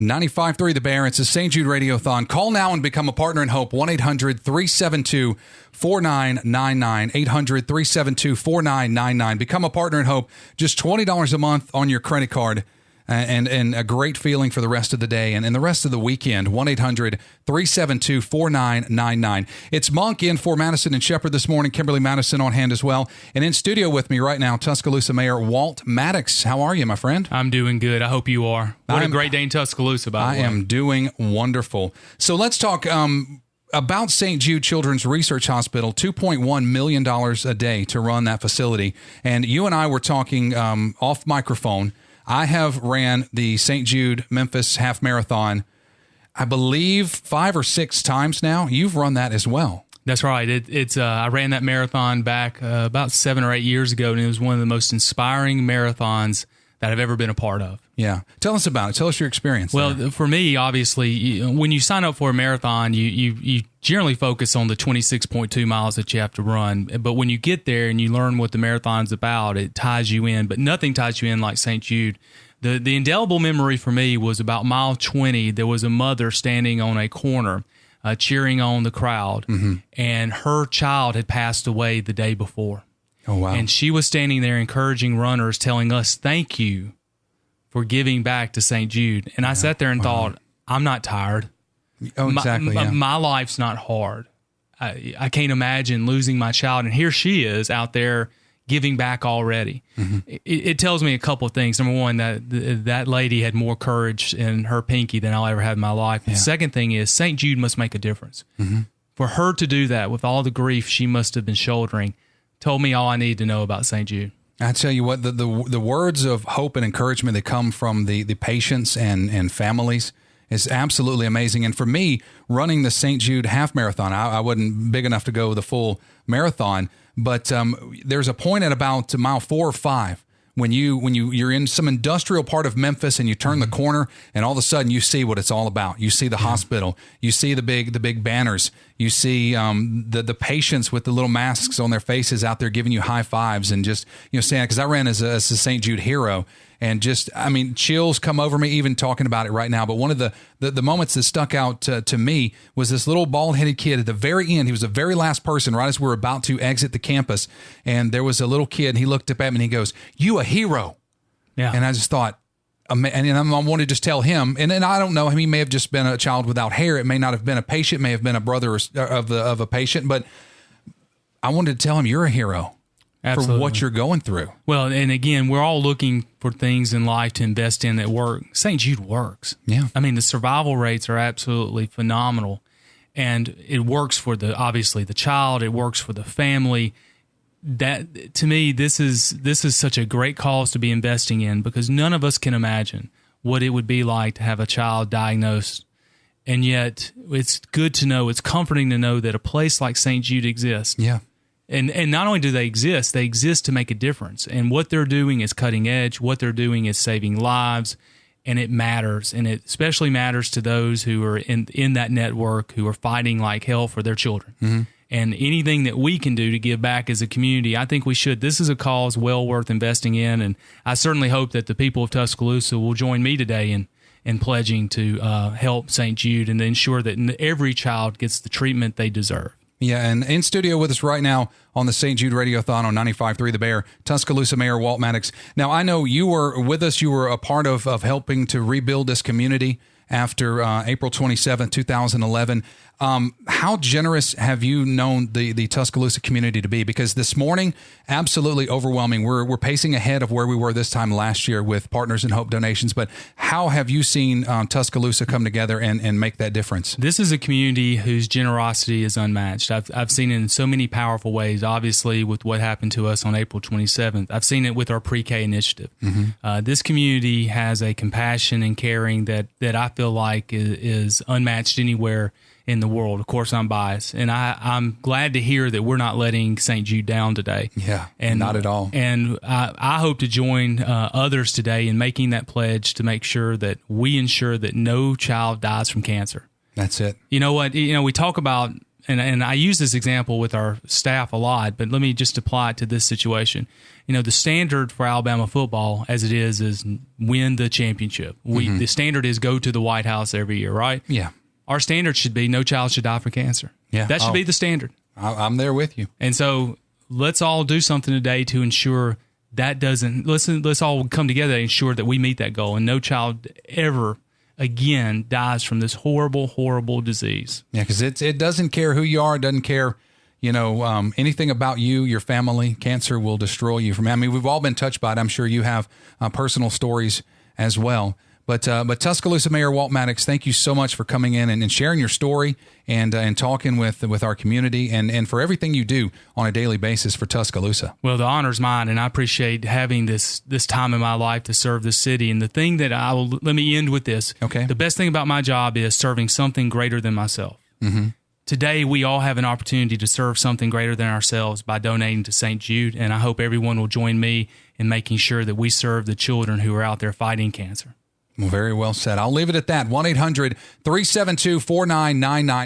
95.3 The Bear. It's a St. Jude Radiothon. Call now and become a partner in hope. 1-800-372-4999. 800-372-4999. Become a partner in hope. Just $20 a month on your credit card. And a great feeling for the rest of the day and the rest of the weekend. 1-800-372-4999. It's Monk in for Madison and Shepherd this morning. Kimberly Madison on hand as well. And in studio with me right now, Tuscaloosa Mayor Walt Maddox. How are you, my friend? I'm doing good. I hope you are. What a great day in Tuscaloosa, by the way. I am doing wonderful. So let's talk about St. Jude Children's Research Hospital. $2.1 million a day to run that facility. And you and I were talking off microphone. I have ran the St. Jude Memphis Half Marathon, I believe 5 or 6 times now. You've run that as well. That's right. I ran that marathon back about 7 or 8 years ago, and it was one of the most inspiring marathons that I've ever been a part of. Yeah. Tell us about it. Tell us your experience. Well, there. For me, obviously, when you sign up for a marathon, you generally focus on the 26.2 miles that you have to run. But when you get there and you learn what the marathon's about, it ties you in. But nothing ties you in like St. Jude. The indelible memory for me was about mile 20. There was a mother standing on a corner cheering on the crowd, and her child had passed away the day before. Oh, wow. And she was standing there encouraging runners, telling us, thank you for giving back to St. Jude. And I sat there and thought, I'm not tired. Oh, exactly. My life's not hard. I can't imagine losing my child. And here she is out there giving back already. It tells me a couple of things. Number one, that lady had more courage in her pinky than I'll ever have in my life. The second thing is St. Jude must make a difference. For her to do that with all the grief she must have been shouldering told me all I need to know about St. Jude. I tell you what, the words of hope and encouragement that come from the patients and families is absolutely amazing. And for me, running the St. Jude half marathon, I wasn't big enough to go the full marathon, but there's a point at about mile 4 or 5 when you're in some industrial part of Memphis and you turn the corner and all of a sudden you see what it's all about. You see the hospital, you see the big banners, you see the patients with the little masks on their faces out there giving you high fives and just saying, because I ran as a St. Jude hero. And just, chills come over me even talking about it right now. But one of the moments that stuck out to me was this little bald-headed kid at the very end. He was the very last person right as we were about to exit the campus. And there was a little kid, and he looked up at me and he goes, "You a hero." Yeah. And I just thought, and I wanted to just tell him, and I don't know, he may have just been a child without hair. It may not have been a patient, may have been a brother of a patient. But I wanted to tell him, you're a hero. Absolutely. For what you're going through. Well, and again, we're all looking for things in life to invest in that work. St. Jude works. Yeah. The survival rates are absolutely phenomenal. And it works for obviously the child. It works for the family. That, to me, this is such a great cause to be investing in, because none of us can imagine what it would be like to have a child diagnosed. And yet it's good to know, it's comforting to know that a place like St. Jude exists. Yeah. And not only do they exist to make a difference. And what they're doing is cutting edge. What they're doing is saving lives, and it matters. And it especially matters to those who are in that network, who are fighting like hell for their children. And anything that we can do to give back as a community, I think we should. This is a cause well worth investing in. And I certainly hope that the people of Tuscaloosa will join me today in pledging to help St. Jude and ensure that every child gets the treatment they deserve. Yeah, and in studio with us right now on the St. Jude Radiothon on 95.3 The Bear, Tuscaloosa Mayor Walt Maddox. Now, I know you were with us. You were a part of helping to rebuild this community after April 27, 2011. How generous have you known the Tuscaloosa community to be? Because this morning, absolutely overwhelming. We're pacing ahead of where we were this time last year with Partners in Hope donations. But how have you seen Tuscaloosa come together and make that difference? This is a community whose generosity is unmatched. I've seen it in so many powerful ways, obviously, with what happened to us on April 27th. I've seen it with our pre-K initiative. This community has a compassion and caring that I feel like is unmatched anywhere in the world. Of course, I'm biased, and I'm glad to hear that we're not letting St. Jude down today. Yeah, and not at all. And I hope to join others today in making that pledge to make sure that we ensure that no child dies from cancer. That's it. You know what? We talk about and I use this example with our staff a lot, but let me just apply it to this situation. The standard for Alabama football as it is win the championship. The standard is go to the White House every year, right? Yeah. Our standard should be no child should die from cancer. Yeah. That should be the standard. I'm there with you. And so let's all do something today to ensure that doesn't, let's all come together and ensure that we meet that goal and no child ever again dies from this horrible, horrible disease. Yeah, because it doesn't care who you are. It doesn't care, anything about you, your family. Cancer will destroy you. We've all been touched by it. I'm sure you have personal stories as well. But Tuscaloosa Mayor Walt Maddox, thank you so much for coming in and sharing your story and talking with our community and for everything you do on a daily basis for Tuscaloosa. Well, the honor's mine, and I appreciate having this time in my life to serve the city. And the thing that let me end with this. Okay. The best thing about my job is serving something greater than myself. Mm-hmm. Today, we all have an opportunity to serve something greater than ourselves by donating to St. Jude, and I hope everyone will join me in making sure that we serve the children who are out there fighting cancer. Well, very well said. I'll leave it at that. 1-800-372-4999.